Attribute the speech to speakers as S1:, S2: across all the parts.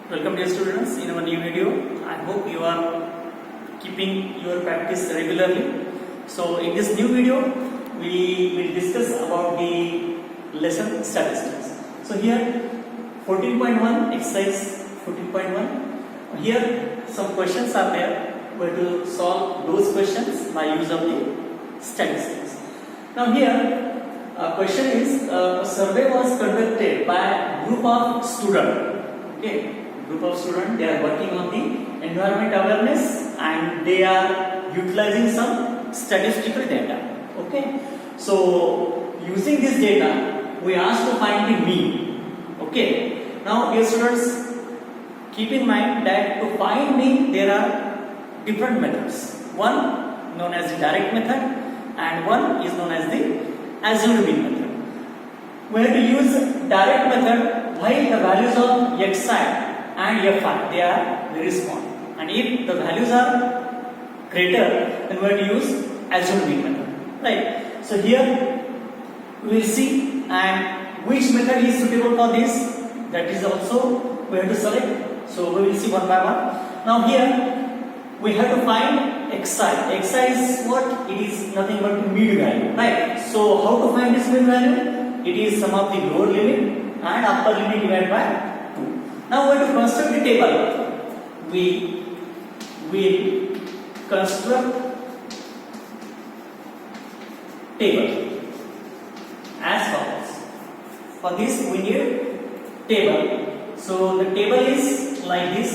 S1: Welcome dear students in our new video. I hope you are keeping your practice regularly. So in this new video we will discuss about the lesson statistics. So here 14.1 exercise 14.1. Here some questions are there. We have to solve those questions by use of the statistics. Now here question is a survey was conducted by a group of students. Okay. Group of students, they are working on the environment awareness and they are utilizing some statistical data. Okay, so using this data we asked to find the mean. Okay, now dear students, keep in mind that to find mean there are different methods. One known as the direct method and one is known as the assumed mean method. We have to use direct method while the values of xi and fi, they are very small, and if the values are greater then we have to use assumed mean method, right? So here we will see and which method is suitable for this, that is also we have to select. So we will see one by one. Now here we have to find xi is what? It is nothing but mean value, right? So how to find this mean value? It is sum of the lower limit and upper limit divided by 2. Now we have to construct the table. We will construct table as follows. For this we need table. So the table is like this.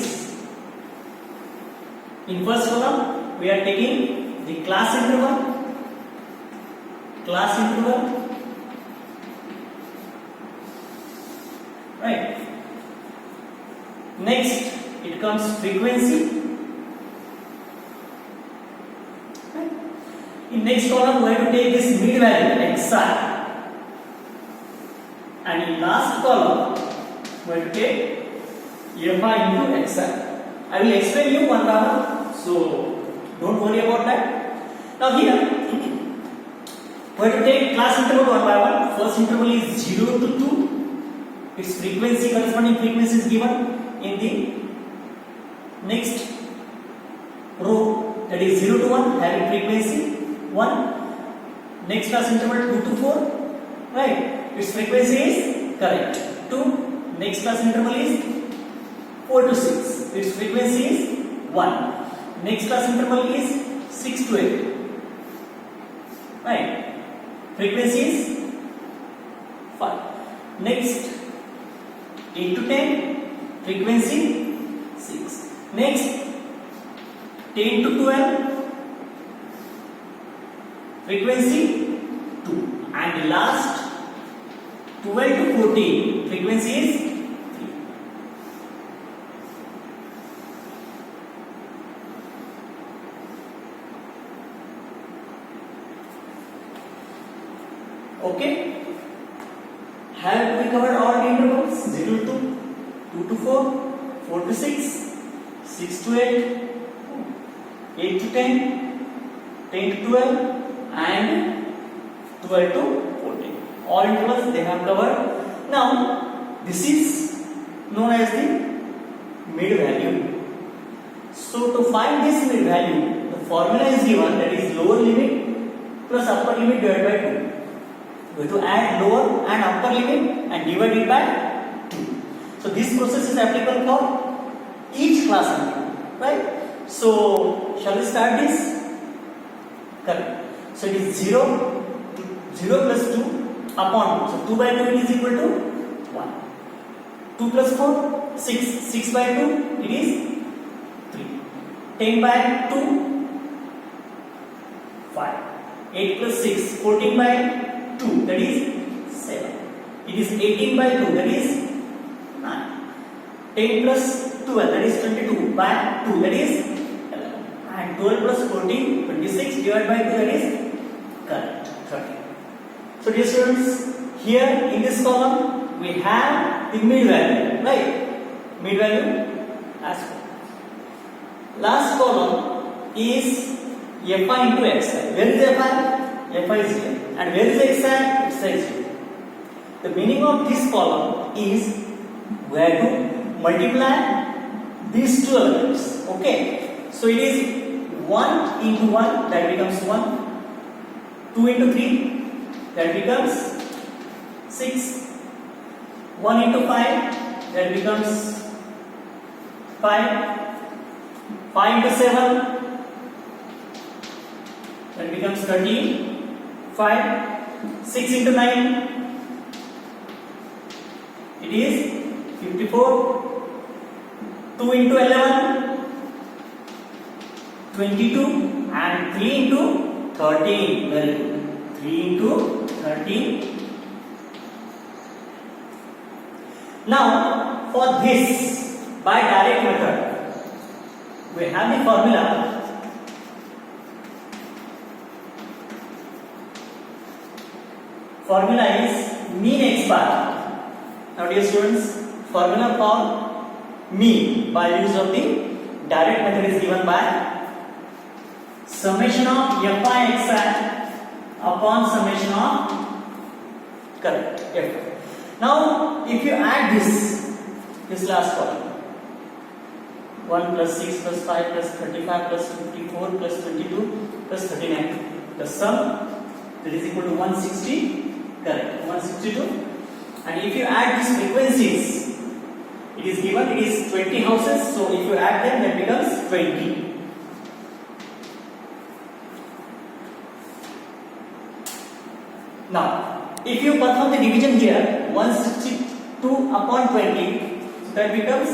S1: In first column we are taking the class interval, right? Next, it comes frequency. Right? In next column, we have to take this mean value xi, and in last column, we have to take fi into xi. I will explain you one by one, so don't worry about that. Now here, we have to take class interval one by one. First interval is 0 to 2. Its frequency, corresponding frequency is given in the next row, that is 0 to 1 having frequency 1. Next class interval 2 to 4, right? Its frequency is correct 2. Next class interval is 4 to 6. Its frequency is 1. Next class interval is 6 to 8, right? Frequency is 5. Next 8 to 10. Frequency 6. Next 10 to 12, frequency 2, and last 12 to 14, frequency is 3. Okay, have we covered all the intervals? 0 to 2 to 4, 4 to 6, 6 to 8, 8 to 10, 10 to 12, and 12 to 14. All intervals they have covered. Now, this is known as the mid value. So, to find this mid value, the formula is given, that is lower limit plus upper limit divided by 2. We have to add lower and upper limit and divide it by 2. So this process is applicable for each class interval, right? So shall we start this? Correct. So it is 0 plus 2 upon 2. So 2 by 2 it is equal to 1. 2 plus 4, 6. 6 by 2 it is 3. 10 by 2, 5. 8 plus 6, 14 by 2, that is 7. It is 18 by 2, that is 9. 10 plus 12, that is 22 by 2, that is 11. And 12 plus 14, 26 divided by 2, that is correct, 30. So dear students, here in this column we have the mid value, right? Mid value as follows. Last column is fi into xi. Where is fi? Fi is here. And where is xi? Xi is here. The meaning of this column is we have to multiply these two elements. Okay, so it is 1 into 1, that becomes 1. 2 into 3, that becomes 6. 1 into 5, that becomes 5. 5 into 7, that becomes 13. 5. 6 into 9, it is 54. 2 into 11, 22, and 3 into 13. Very good. 3 into 13. Now, for this, by direct method, we have the formula. Formula is mean x bar. Now, dear students, formula for mean by use of the direct method is given by summation of fi xi upon summation of correct f. Now, if you add this last column, 1 plus 6 plus 5 plus 35 plus 54 plus 22 plus 39, the sum that is equal to 160, correct, 162. And if you add these frequencies, it is given, it is 20 houses, so if you add them, that becomes 20. Now, if you perform the division here, 162 upon 20, so that becomes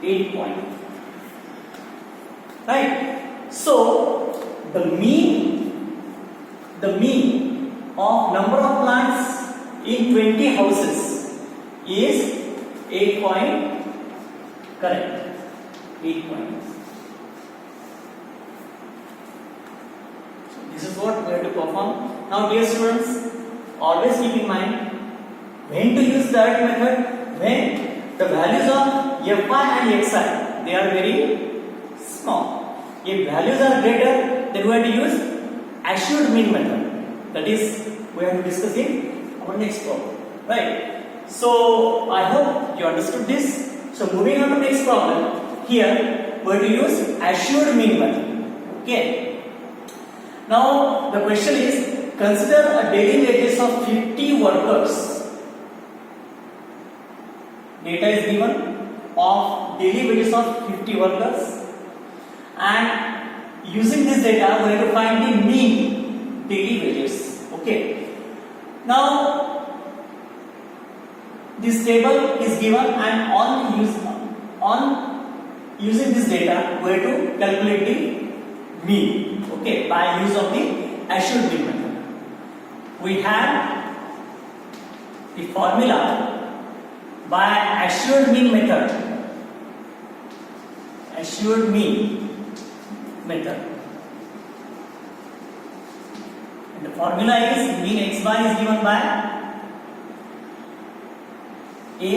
S1: 8 point. Right? So, the mean of number of plants in 20 houses is 8 point. Correct. 8 points. So this is what we have to perform. Now, dear students, always keep in mind when to use the direct method. When the values of fi and xi, they are very small. If values are greater, then we have to use assured mean method. That is, we have to discuss in our next problem. Right? So, I hope you understood this. So, moving on to next problem. Here, we have to use assured mean method. Okay. Now, the question is, consider a daily wages of 50 workers. Data is given of daily wages of 50 workers, and using this data, we have to find the mean daily wages. Okay. Now, this table is given, and on using this data, we have to calculate the mean. Okay, by use of the assured mean method. We have the formula by assured mean method. Assured mean method. And the formula is mean x bar is given by a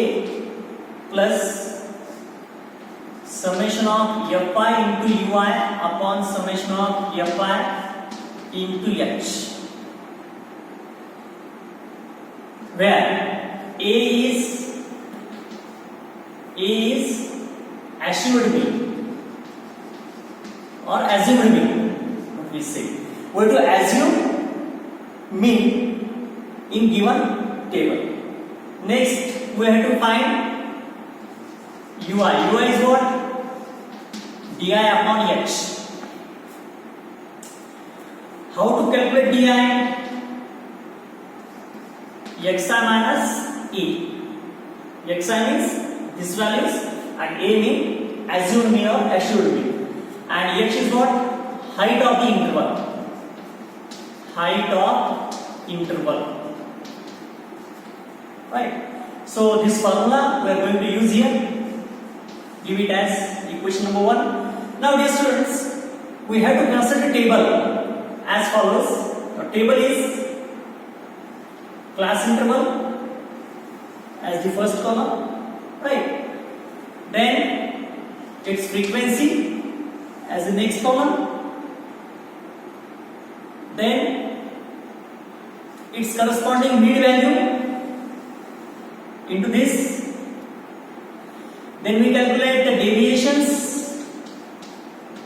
S1: plus summation of fi into ui upon summation of fi into h, where a is assured mean or assumed mean. What we say, we have to assume mean in given table. Next, we have to find ui. Ui is what? Di upon h. How to calculate di? Xi minus e. Xi means this values, and a means assumed mean or assured mean, and h is what? Height of the interval. Height of interval. Right? So this formula we are going to use here. Give it as equation number 1. Now, dear students, we have to consider the table as follows. The table is class interval as the first column, right? Then its frequency as the next column. Then its corresponding mid value into this Then we calculate the deviations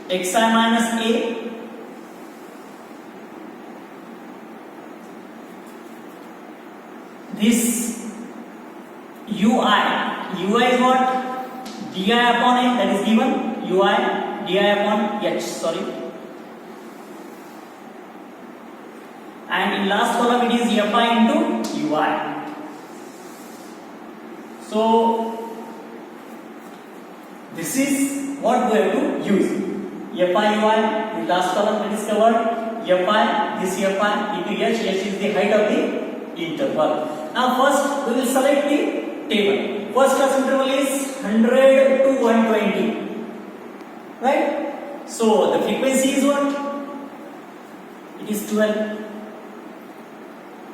S1: xi minus a. This ui is what? Di upon a, that is given. Ui di upon h, sorry. And in last column it is fi into ui. So this is what we have to use. Fi ui, the last column that is covered. Fi, this fi into h. H is the height of the interval. Now first we will select the table. First class interval is 100 to 120. Right? So the frequency is what? It is 12.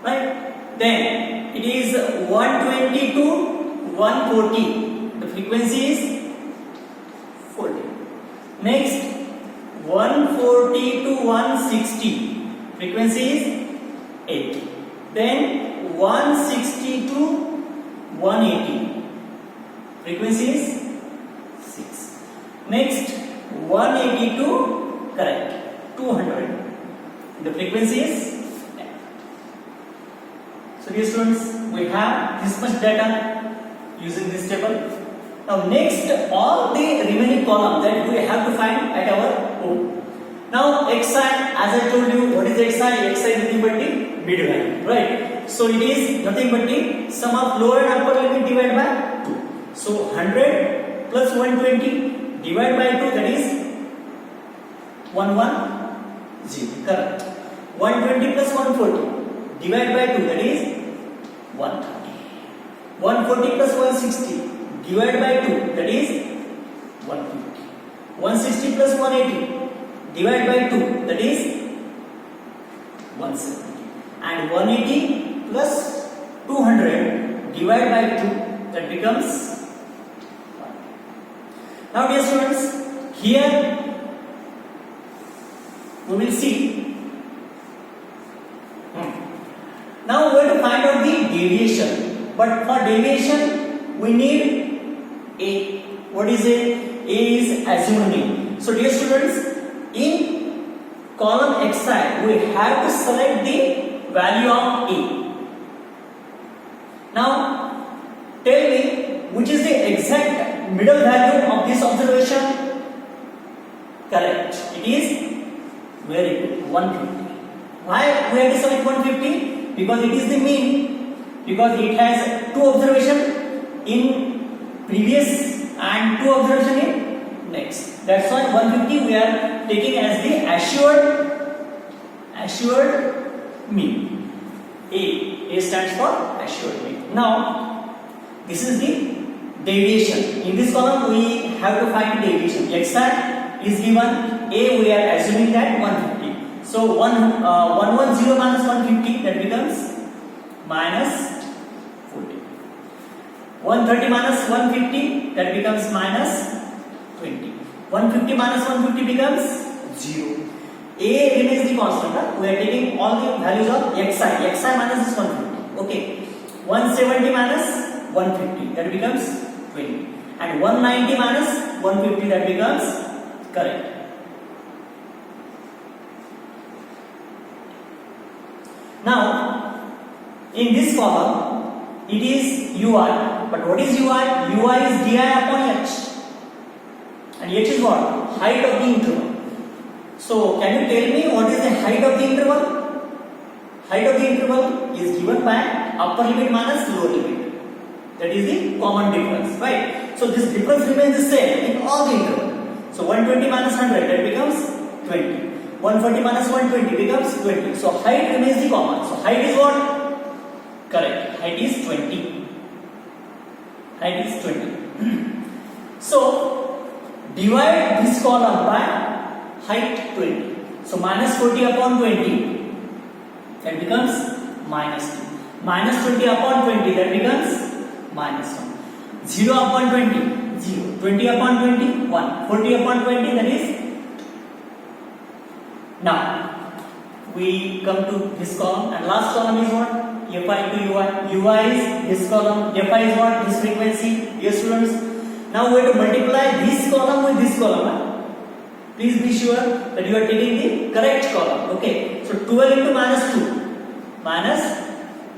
S1: Right? Then it is 120 to 140. The frequency is 40. Next 140 to 160. Frequency is 80. Then 160 to 180. Frequency is 6. Next 180 to 200. The frequency is 10. So dear students, we have this much data using this table. Now next, all the remaining columns that we have to find at our home. Now xi, as I told you, what is xi? Xi is nothing but the mid value, right? So it is nothing but the sum of lower and upper limit divided by 2. So 100 plus 120 divided by 2, that is 110. Correct. 120 plus 140 divided by 2, that is 130. 140 plus 160 divided by 2, that is 150. 160 plus 180 divided by 2, that is 170. And 180 plus 200 divided by 2, that becomes 1. Now dear students, here we will see. Now we have to find out the deviation. But for deviation we need a. What is a? A is azimuth. So dear students, in column xi we have to select the value of a. Now tell me which is the exact middle value of this observation. Correct, it is very good, 150. Why we have to select 150? Because it is the mean, because it has two observations in previous and two observations in next. That's why 150 we are taking as the assured mean. A stands for assured mean. Now this is the deviation. In this column we have to find deviation. Xi is given, a we are assuming that 150. So 110 minus 150, that becomes minus 40. 130 minus 150, that becomes minus 20. 150 minus 150 becomes 0. A remains the constant. We are taking all the values of xi. Xi minus is 150. Okay. 170 minus 150, that becomes 20. And 190 minus 150, that becomes correct. Now in this column it is ui. But what is ui? Ui is di upon h. And h is what? Height of the interval. So can you tell me what is the height of the interval? Height of the interval is given by upper limit minus lower limit. That is the common difference, right? So this difference remains the same in all the intervals. So 120 minus 100, that becomes 20. 140 minus 120 becomes 20. So height remains the common. So height is what? Correct. Height is 20. Height is 20. So divide this column by height 20. So minus 40 upon 20, that becomes minus 2. Minus 20 upon 20, that becomes minus 1. 0 upon 20, 0. 20 upon 20, 1. 40 upon 20, that is. Now we come to this column, and last column is what? Fi into ui. Ui is this column. Fi is what? This frequency. Yes students, Now we have to multiply this column with this column. Please be sure that you are taking the correct column. Okay, so 12 into minus 2 minus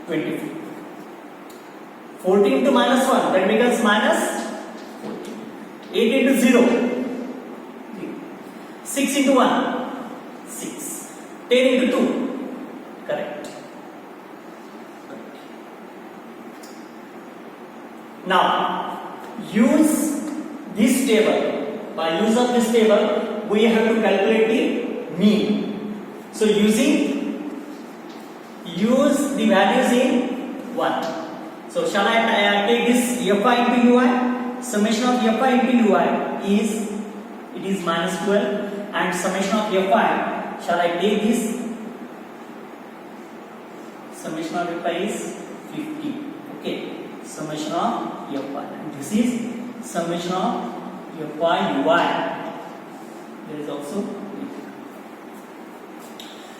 S1: 24. 14 into minus 1, that becomes minus 14. 8 into 0, 6 into 1, 6. 10 into 2, correct. Now use this table. By use of this table, we have to calculate the mean. So use the values in 1. So shall I take this fi into ui? Summation of fi into ui is minus 12, and summation of fi, shall I take this? Summation of fi is 50. Okay, summation of fi, and this is summation of fi ui. There is also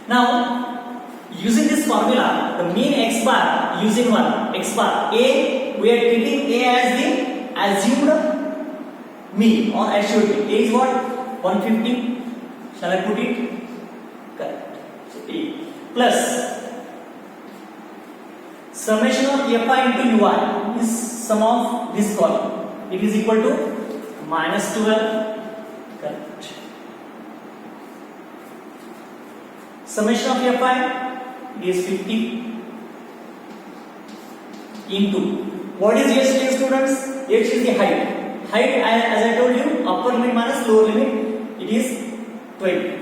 S1: now using this formula, the mean x bar using x bar a, we are taking a as the assumed mean or assured mean. A is what? 150. Shall I put it? Correct. So a plus summation of fi into ui is sum of this column. It is equal to minus 12. Correct. Summation of fi is 50 into what is h students? H is the height. Height, as I told you, upper limit minus lower limit, it is 20.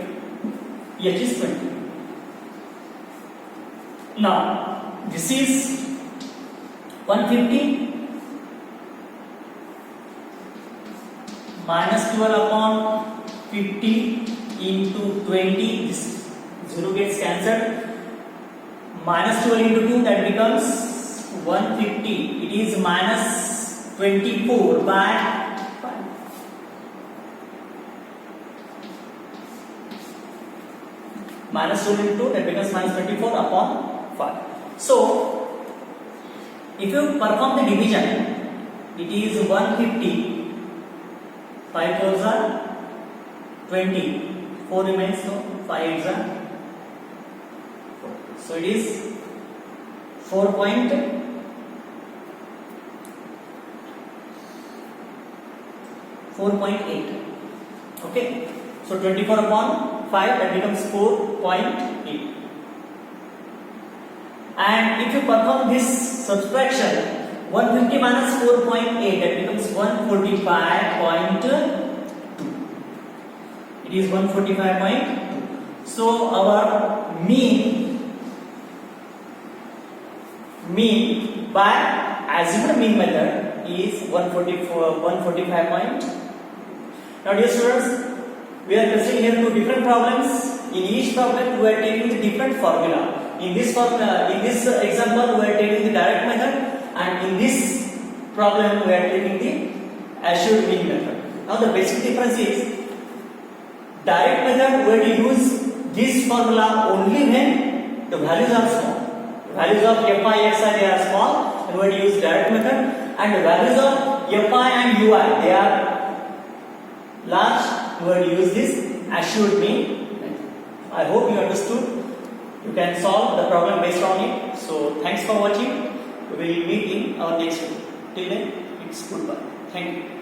S1: H is 20. Now this is 150 minus 12 upon 50 into 20. This 0 gets cancelled. Minus 12 into 2, that becomes 150. It is minus 24 by 5. Minus 12 into 2, that becomes minus 24 upon 5. So, if you perform the division, it is 150. 5 4s are 20. 4 remains, so 5 8s are 4. So it is 4.8. Okay, so 24 upon 5, that becomes 4.8. And if you perform this subtraction, 150 minus 4.8, that becomes 145.2. It is 145.2. So our mean by assumed mean method is 145. Now dear students, we are considering here two different problems. In each problem we are taking the different formula. In this example we are taking the direct method, and in this problem we are taking the assured mean method. Now the basic difference is, direct method we have to use this formula only when the values are small. The values of fi, xi, they are small, and we have to use direct method, and the values of fi and ui, they are large, we have to use this assured mean method. I hope you understood. You can solve the problem based on it. So thanks for watching. We will meet in our next video. Till then, it's goodbye. Thank you.